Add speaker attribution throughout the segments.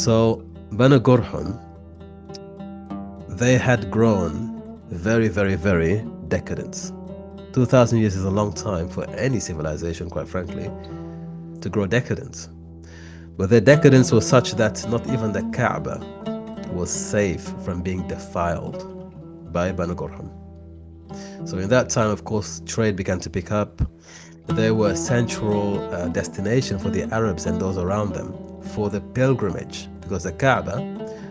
Speaker 1: So Banu Ghurhum, they had grown very, very, very decadent. 2,000 years is a long time for any civilization, quite frankly, to grow decadence. But their decadence was such that not even the Kaaba was safe from being defiled by Banu Ghurhum. So in that time, of course, trade began to pick up. They were a central destination for the Arabs and those around them for the pilgrimage, because the Kaaba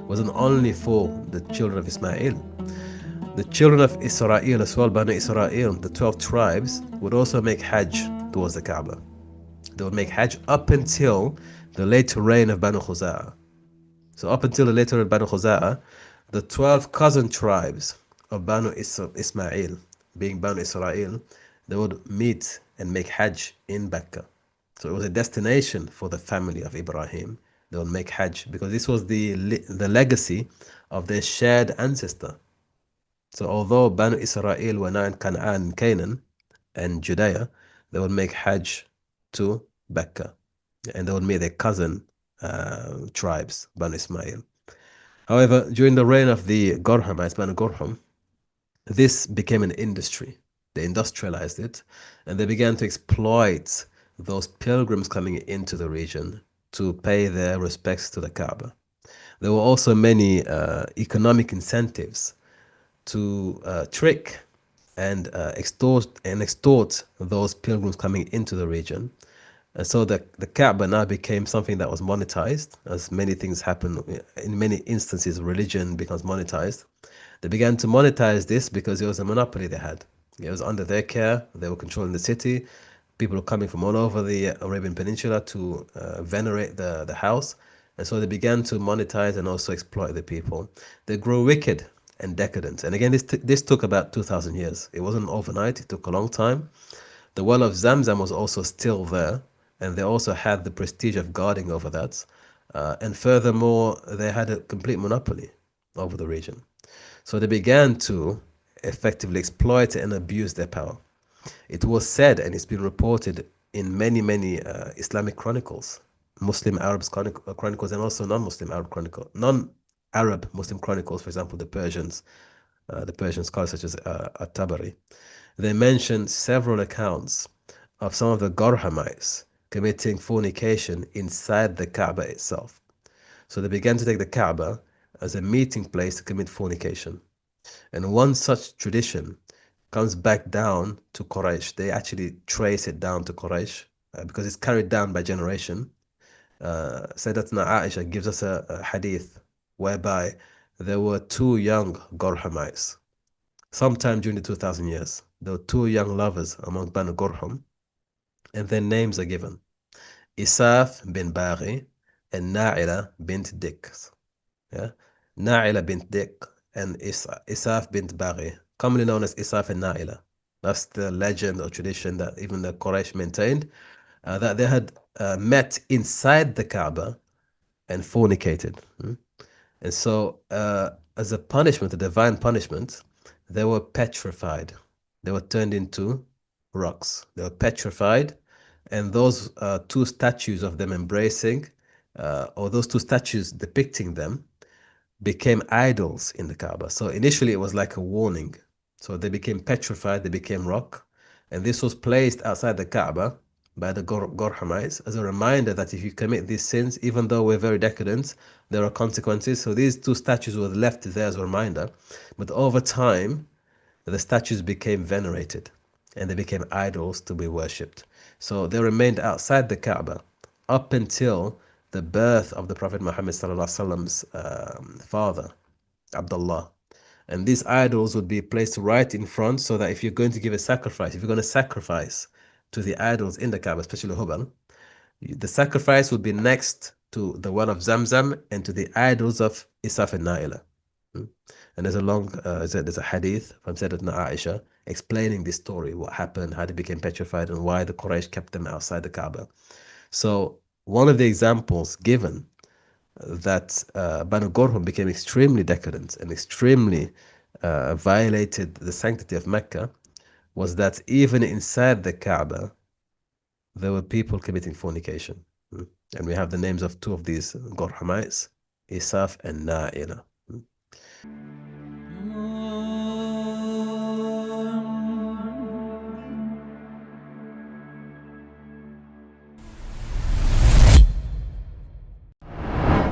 Speaker 1: wasn't only for the children of Ismail. The children of Israel as well, Banu Israel, the 12 tribes, would also make Hajj towards the Kaaba. They would make Hajj up until the later reign of Banu 𝗲𝗎. So up until the later reign of Banu 𝗲𝗎, the 12 cousin tribes of Banu Ismail, being Banu Israel, they would meet and make Hajj in Mecca. So it was a destination for the family of Ibrahim. They would make Hajj because this was the legacy of their shared ancestor. So although Banu Israel were now in Canaan and Judea, they would make Hajj to Mecca, and they would meet their cousin tribes, Banu Ismail. However, during the reign of the Ghurhumites, Banu Ghurhum, this became an industry. They industrialized it, and they began to exploit those pilgrims coming into the region to pay their respects to the Kaaba. There were also many economic incentives to trick and extort those pilgrims coming into the region. And so the Kaaba now became something that was monetized, as many things happen. In many instances, religion becomes monetized. They began to monetize this because it was a monopoly they had. It was under their care. They were controlling the city. People were coming from all over the Arabian Peninsula to venerate the house. And so they began to monetize and also exploit the people. They grew wicked and decadent. And again, this took about 2,000 years. It wasn't overnight. It took a long time. The well of Zamzam was also still there, and they also had the prestige of guarding over that. And furthermore, they had a complete monopoly over the region. So they began to effectively exploit and abuse their power. It was said, and it's been reported in many, many Islamic chronicles, Muslim Arab chronicles, and also non-Muslim Arab chronicles, non-Arab Muslim chronicles, for example, the Persian scholars such as at-Tabari. They mention several accounts of some of the Ghurhumites committing fornication inside the Kaaba itself. So they began to take the Kaaba as a meeting place to commit fornication. And one such tradition comes back down to Quraysh. They actually trace it down to Quraysh because it's carried down by generation. Sayyidatuna Aisha gives us a hadith whereby there were two young Ghurhumites. Sometime during the 2,000 years, there were two young lovers among Banu Ghurhum, and their names are given. Isaf bin Baghi and Na'ilah bint Dikh. Yeah? Nailah bint Dikh and Isaf bint Baghi, commonly known as Isaf and Na'ilah. That's the legend or tradition that even the Quraysh maintained, that they had met inside the Kaaba and fornicated. And so, as a punishment, a divine punishment, they were petrified. They were turned into rocks. They were petrified, and those two statues of them embracing, or those two statues depicting them, became idols in the Kaaba. So initially it was like a warning. So they became petrified, they became rock, and this was placed outside the Kaaba by the Ghurhumites as a reminder that if you commit these sins, even though we're very decadent, there are consequences. So these two statues were left there as a reminder. But over time, the statues became venerated and they became idols to be worshipped. So they remained outside the Kaaba up until the birth of the Prophet Muhammad ﷺ's father, Abdullah. And these idols would be placed right in front so that if you're going to give a sacrifice, if you're going to sacrifice to the idols in the Kaaba, especially Hubal, the sacrifice would be next to the well of Zamzam and to the idols of Isaf and Na'ilah. And there's a long, there's a hadith from Sayyidatuna Aisha explaining this story, what happened, how they became petrified, and why the Quraysh kept them outside the Kaaba. So one of the examples given that Banu Ghurhum became extremely decadent and extremely violated the sanctity of Mecca was that even inside the Kaaba, there were people committing fornication. And we have the names of two of these Ghurhumites, Isaf and Na'ilah.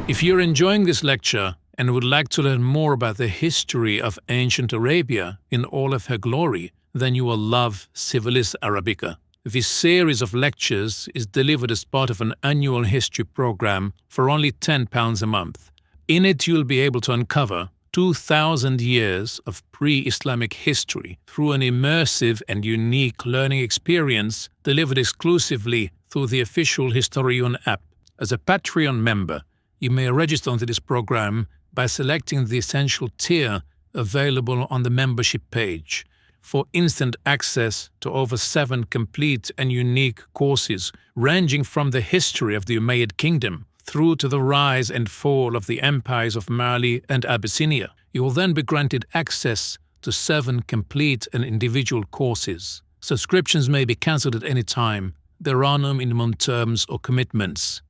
Speaker 2: If you're enjoying this lecture and would like to learn more about the history of ancient Arabia in all of her glory, then you will love Civilis Arabica. This series of lectures is delivered as part of an annual history program for only £10 a month. In it, you'll be able to uncover 2,000 years of pre-Islamic history through an immersive and unique learning experience delivered exclusively through the official Historion app. As a Patreon member, you may register onto this program by selecting the essential tier available on the membership page for instant access to over 7 complete and unique courses ranging from the history of the Umayyad Kingdom through to the rise and fall of the empires of Mali and Abyssinia. You will then be granted access to 7 complete and individual courses. Subscriptions may be cancelled at any time. There are no minimum terms or commitments.